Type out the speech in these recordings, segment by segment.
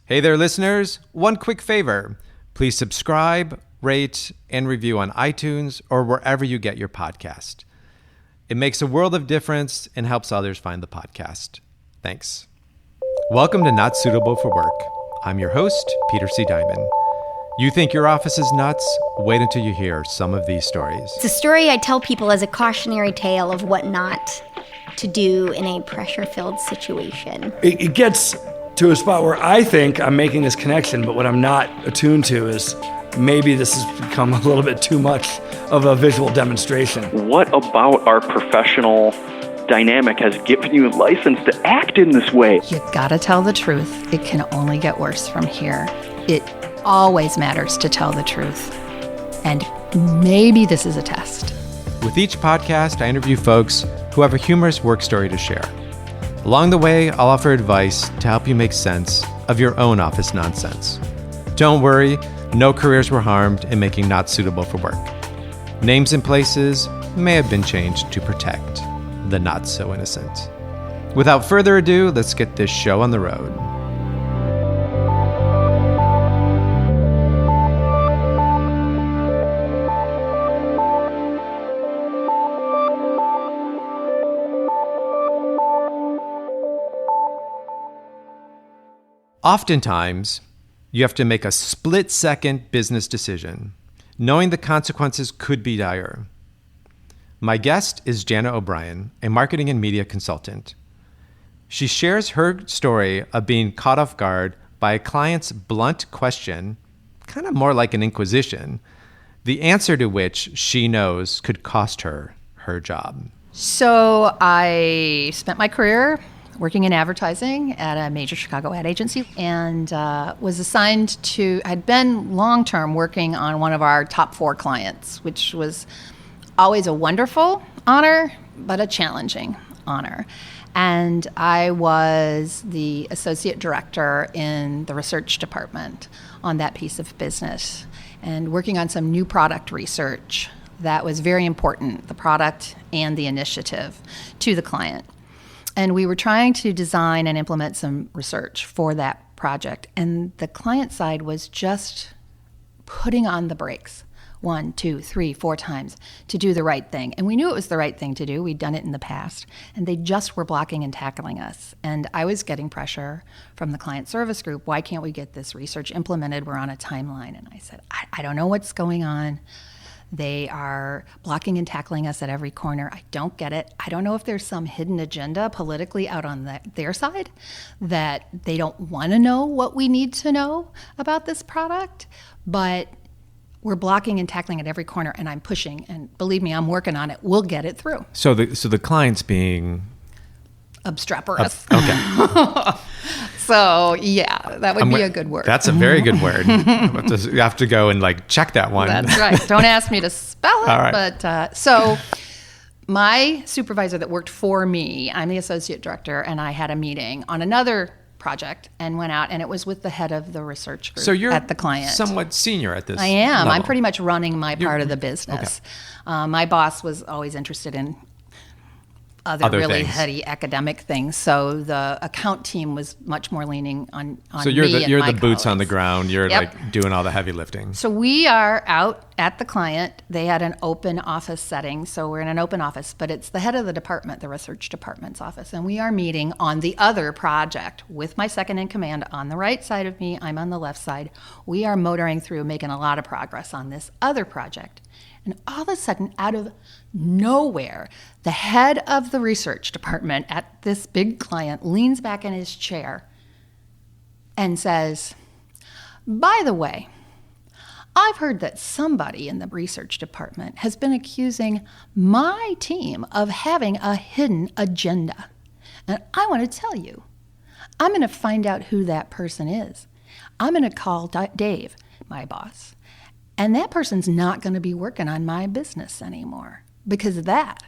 Hey there, listeners. One quick favor. Please subscribe, rate, and review on iTunes or wherever you get your podcast. It makes a world of difference and helps others find the podcast. Thanks. Welcome to Not Suitable for Work. I'm your host, Peter C. Diamond. You think your office is nuts? Wait until you hear some of these stories. It's a story I tell people as a cautionary tale of what not to do in a pressure-filled situation. It gets to a spot where I think I'm making this connection, but what I'm not attuned to is maybe this has become a little bit too much of a visual demonstration. What about our professional dynamic has given you license to act in this way? You gotta tell the truth. It can only get worse from here. It always matters to tell the truth. And maybe this is a test. With each podcast, I interview folks who have a humorous work story to share. Along the way, I'll offer advice to help you make sense of your own office nonsense. Don't worry, no careers were harmed in making Not Suitable for Work. Names and places may have been changed to protect the not so innocent. Without further ado, let's get this show on the road. Oftentimes, you have to make a split-second business decision, knowing the consequences could be dire. My guest is Jana O'Brien, a marketing and media consultant. She shares her story of being caught off guard by a client's blunt question, kind of more like an inquisition, the answer to which she knows could cost her her job. So I spent my career working in advertising at a major Chicago ad agency and was assigned to, I'd been long-term working on one of our top 4 clients, which was always a wonderful honor, but a challenging honor. And I was the associate director in the research department on that piece of business and working on some new product research that was very important, the product and the initiative, to the client. And we were trying to design and implement some research for that project. And the client side was just putting on the brakes 1, 2, 3, 4 times to do the right thing. And we knew it was the right thing to do. We'd done it in the past. And they just were blocking and tackling us. And I was getting pressure from the client service group. Why can't we get this research implemented? We're on a timeline. And I said, I don't know what's going on. They are blocking and tackling us at every corner. I don't get it. I don't know if there's some hidden agenda politically out on their side that they don't want to know what we need to know about this product, but we're blocking and tackling at every corner, and I'm pushing. And believe me, I'm working on it. We'll get it through. So the client's being obstreperous. Okay. So, yeah, that would be a good word. That's a very good word. You have to go and check that one. That's right. Don't ask me to spell it. All right. But so my supervisor that worked for me, I'm the associate director, and I had a meeting on another project and went out, and it was with the head of the research group so you're at the client. Somewhat senior at this I am. level. I'm pretty much running my part of the business. Okay. My boss was always interested in other really things. heady academic things. So the account team was much more leaning on So you're me the and my boots on the colleagues. ground. You're Yep. doing all the heavy lifting. So we are out at the client. They had an open office setting. So we're in an open office, but it's the head of the department, the research department's office. And we are meeting on the other project with my second in command on the right side of me. I'm on the left side. We are motoring through, making a lot of progress on this other project. And all of a sudden, out of nowhere, the head of the research department at this big client leans back in his chair and says, "By the way, I've heard that somebody in the research department has been accusing my team of having a hidden agenda. And I want to tell you, I'm going to find out who that person is. I'm going to call Dave, my boss. And that person's not going to be working on my business anymore because that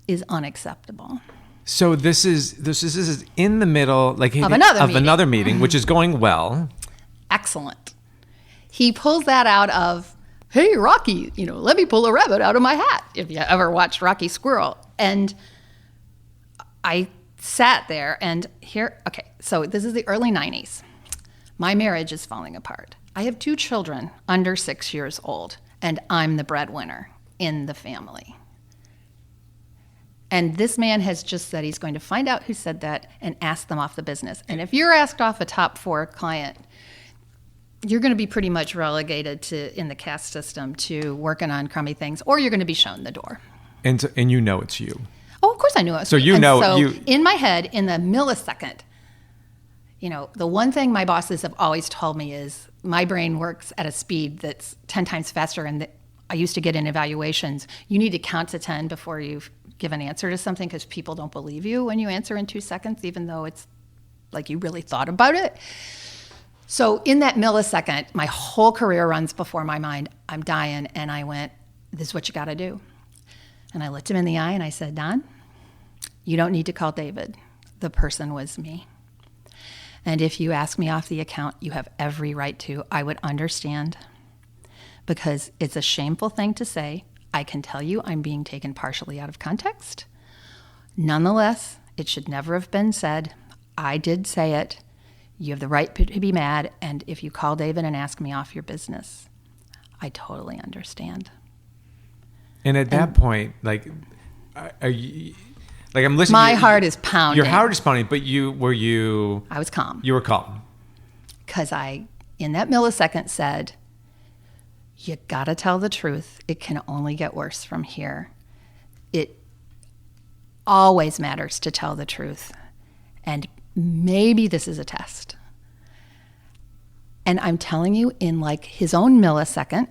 is unacceptable." So this is in the middle of another meeting, which is going well. Excellent. He pulls that out of, "Hey, Rocky, let me pull a rabbit out of my hat," if you ever watched Rocky Squirrel. And I sat there and so this is the early 90s. My marriage is falling apart. I have 2 children under 6 years old, and I'm the breadwinner in the family. And this man has just said he's going to find out who said that and ask them off the business. And if you're asked off a top 4 client, you're going to be pretty much relegated to, in the caste system, to working on crummy things, or you're going to be shown the door. And you know it's you. Oh, of course I knew it was so me. You and know so you. In my head, in the millisecond, the one thing my bosses have always told me is my brain works at a speed that's 10 times faster. And I used to get in evaluations. You need to count to 10 before you give an answer to something, because people don't believe you when you answer in 2 seconds, even though it's like you really thought about it. So in that millisecond, my whole career runs before my mind. I'm dying. And I went, this is what you got to do. And I looked him in the eye and I said, Don, you don't need to call David. The person was me. And if you ask me off the account, you have every right to. I would understand, because it's a shameful thing to say. I can tell you I'm being taken partially out of context. Nonetheless, it should never have been said. I did say it. You have the right to be mad. And if you call David and ask me off your business, I totally understand. And at that point, are you, I'm listening. My heart is pounding. Your heart is pounding, but I was calm. You were calm. Because I, in that millisecond, said, you gotta tell the truth. It can only get worse from here. It always matters to tell the truth. And maybe this is a test. And I'm telling you, in his own millisecond,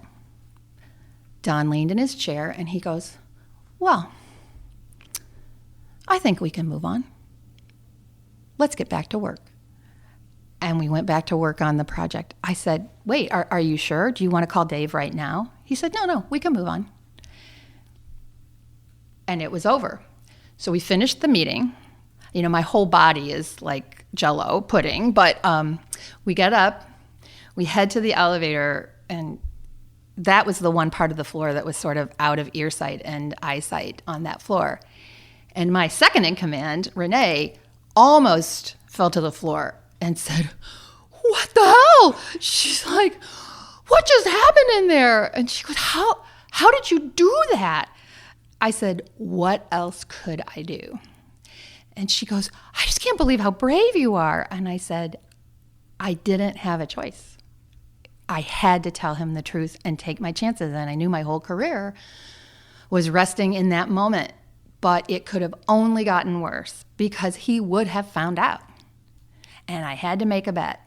Don leaned in his chair and he goes, well, I think we can move on. Let's get back to work. And we went back to work on the project. I said, wait, are you sure? Do you want to call Dave right now? He said, no, we can move on. And it was over. So we finished the meeting. My whole body is like Jell-O pudding, but we get up, we head to the elevator, and that was the one part of the floor that was sort of out of earsight and eyesight on that floor. And my second in command, Renee, almost fell to the floor and said, what the hell? She's like, what just happened in there? And she goes, how did you do that? I said, what else could I do? And she goes, I just can't believe how brave you are. And I said, I didn't have a choice. I had to tell him the truth and take my chances. And I knew my whole career was resting in that moment. But it could have only gotten worse, because he would have found out. And I had to make a bet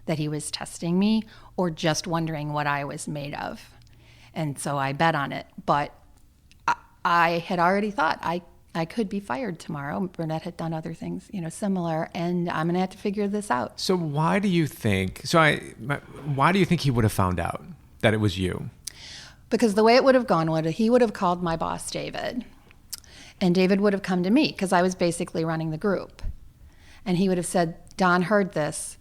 that he was testing me or just wondering what I was made of. And so I bet on it. But I had already thought I could be fired tomorrow. Burnett had done other things, similar, and I'm going to have to figure this out. So why do you think he would have found out that it was you? Because the way it would have gone he would have called my boss, David, and David would have come to me, because I was basically running the group. And he would have said, Don heard this.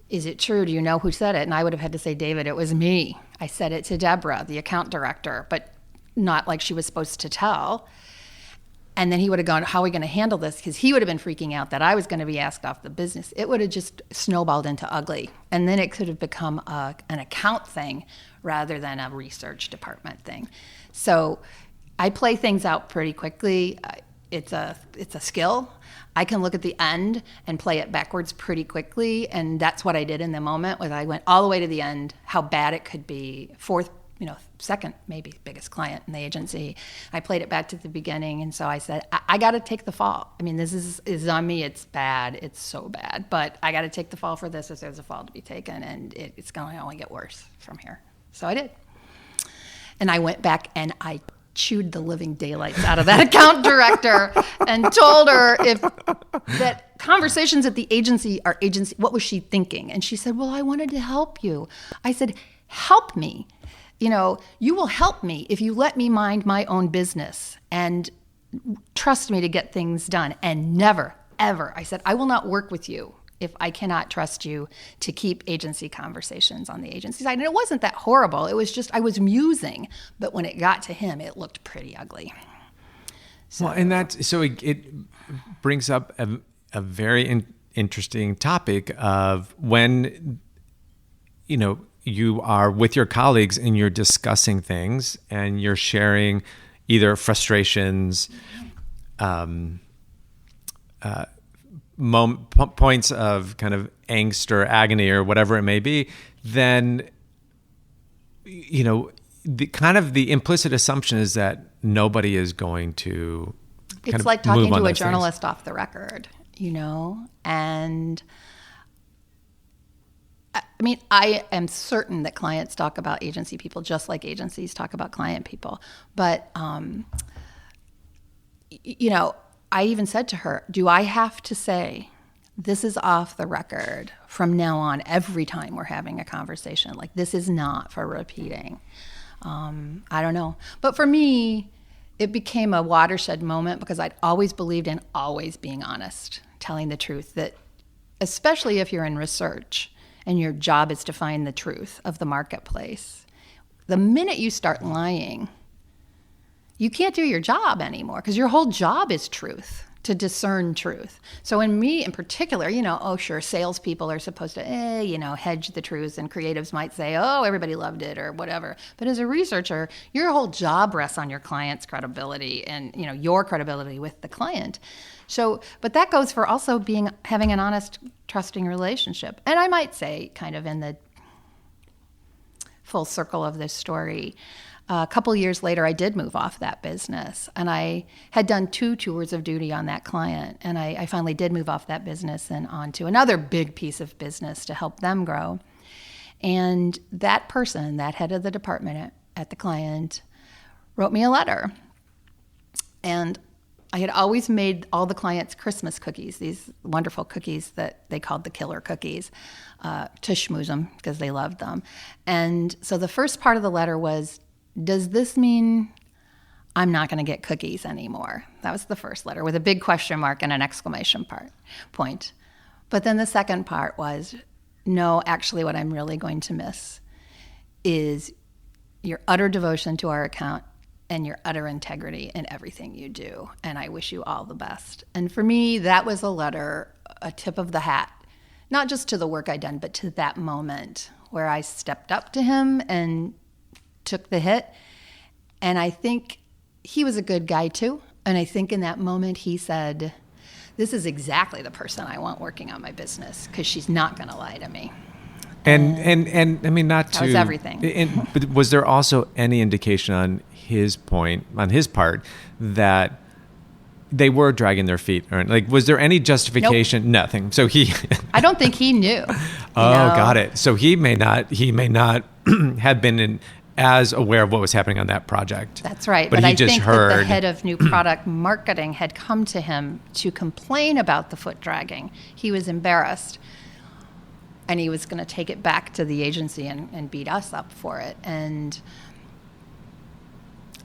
Is it true? Do you know who said it? And I would have had to say, David, it was me. I said it to Deborah, the account director, but not like she was supposed to tell. And then he would have gone, how are we going to handle this? Because he would have been freaking out that I was going to be asked off the business. It would have just snowballed into ugly. And then it could have become an account thing rather than a research department thing. So I play things out pretty quickly. It's a skill. I can look at the end and play it backwards pretty quickly. And that's what I did in the moment. I went all the way to the end, how bad it could be. Second, maybe biggest client in the agency. I played it back to the beginning, and so I said, I got to take the fall. I mean, this is on me. It's bad. It's so bad. But I got to take the fall for this if there's a fall to be taken, and it's going to only get worse from here. So I did. And I went back, and I chewed the living daylights out of that account director and told her that conversations at the agency are agency. What was she thinking? And she said, well, I wanted to help you. I said, help me. You will help me if you let me mind my own business and trust me to get things done. And never, ever, I said, I will not work with you if I cannot trust you to keep agency conversations on the agency side. And it wasn't that horrible. It was just, I was musing. But when it got to him, it looked pretty ugly. So, it brings up a very interesting topic of when you are with your colleagues and you're discussing things and you're sharing either frustrations, points of kind of angst or agony or whatever it may be, then, the implicit assumption is that nobody is going to It's like talking to a journalist off the record, and I mean, I am certain that clients talk about agency people just like agencies talk about client people. But, I even said to her, do I have to say, this is off the record from now on every time we're having a conversation? Like, this is not for repeating. I don't know. But for me, it became a watershed moment because I'd always believed in always being honest, telling the truth, that especially if you're in research and your job is to find the truth of the marketplace, the minute you start lying, you can't do your job anymore because your whole job is truth, to discern truth. So in me in particular, sure, salespeople are supposed to, hedge the truth, and creatives might say, oh, everybody loved it or whatever. But as a researcher, your whole job rests on your client's credibility and, your credibility with the client. So, but that goes for also having an honest, trusting relationship. And I might say, kind of in the full circle of this story, a couple years later, I did move off that business, and I had done 2 tours of duty on that client, and I finally did move off that business and on to another big piece of business to help them grow. And that person, that head of the department at the client, wrote me a letter. And I had always made all the clients Christmas cookies, these wonderful cookies that they called the killer cookies, to schmooze them because they loved them. And so the first part of the letter was, does this mean I'm not going to get cookies anymore? That was the first letter with a big question mark and an exclamation point. But then the second part was, no, actually what I'm really going to miss is your utter devotion to our account and your utter integrity in everything you do. And I wish you all the best. And for me, that was a letter, a tip of the hat, not just to the work I'd done, but to that moment where I stepped up to him and took the hit. And I think he was a good guy too. And I think in that moment he said, this is exactly the person I want working on my business because she's not going to lie to me. And I mean, not to... That was everything. But was there also any indication on his part, that they were dragging their feet? Or, like, was there any justification? Nope. Nothing. So he... I don't think he knew. Got it. So he may not have been as aware of what was happening on that project. That's right. But he just think heard... that the head of new product marketing had come to him to complain about the foot dragging. He was embarrassed. And he was going to take it back to the agency and beat us up for it. And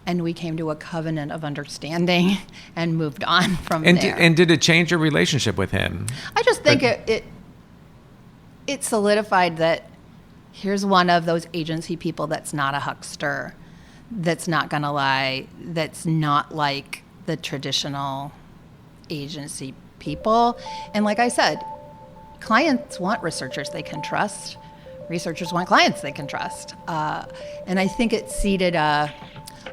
we came to a covenant of understanding and moved on from there. And did it change your relationship with him? I just think it solidified that here's one of those agency people that's not a huckster, that's not going to lie, that's not like the traditional agency people. And like I said, clients want researchers they can trust. Researchers want clients they can trust. And I think it seeded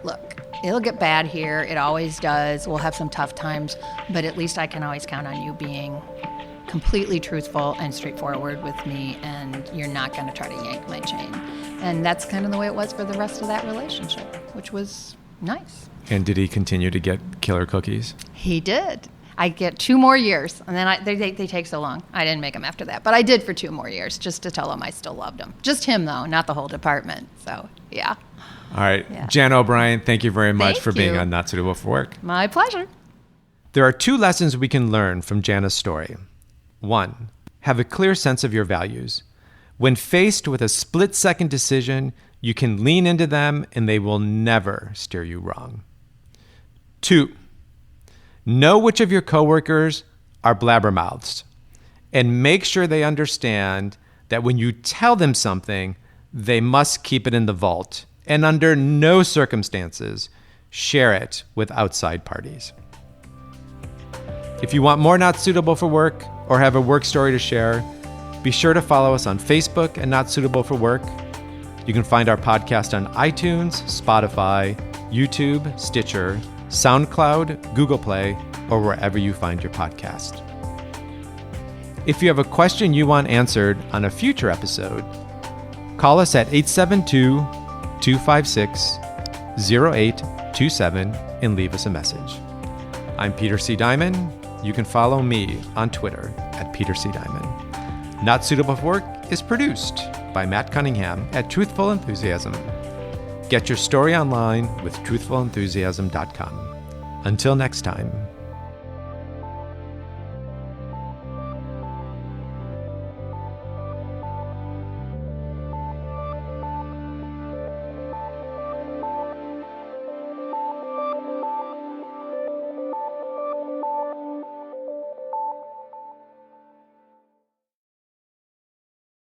look, it'll get bad here. It always does. We'll have some tough times, but at least I can always count on you being completely truthful and straightforward with me, and you're not going to try to yank my chain. And that's kind of the way it was for the rest of that relationship, which was nice. And did he continue to get killer cookies? He did. I get 2 more years, and then they take so long. I didn't make them after that, but I did for 2 more years just to tell him I still loved him. Just him, though, not the whole department. So, yeah. All right. Yeah. Jana O'Brien, thank you very much for being you. on Not Suitable for Work. My pleasure. There are 2 lessons we can learn from Jana's story. 1, have a clear sense of your values. When faced with a split-second decision, you can lean into them and they will never steer you wrong. 2, know which of your coworkers are blabbermouths and make sure they understand that when you tell them something, they must keep it in the vault and under no circumstances share it with outside parties. If you want more Not Suitable for Work or have a work story to share, Be sure to follow us on Facebook at Not Suitable for Work. You can find our podcast on iTunes, Spotify, YouTube, Stitcher, SoundCloud, Google Play, or wherever you find your podcast. If you have a question you want answered on a future episode, call us at 872-256-0827 and leave us a message. I'm Peter C. Diamond. You can follow me on Twitter at Peter C. Diamond. Not Suitable for Work is produced by Matt Cunningham at Truthful Enthusiasm. Get your story online with truthfulenthusiasm.com. Until next time.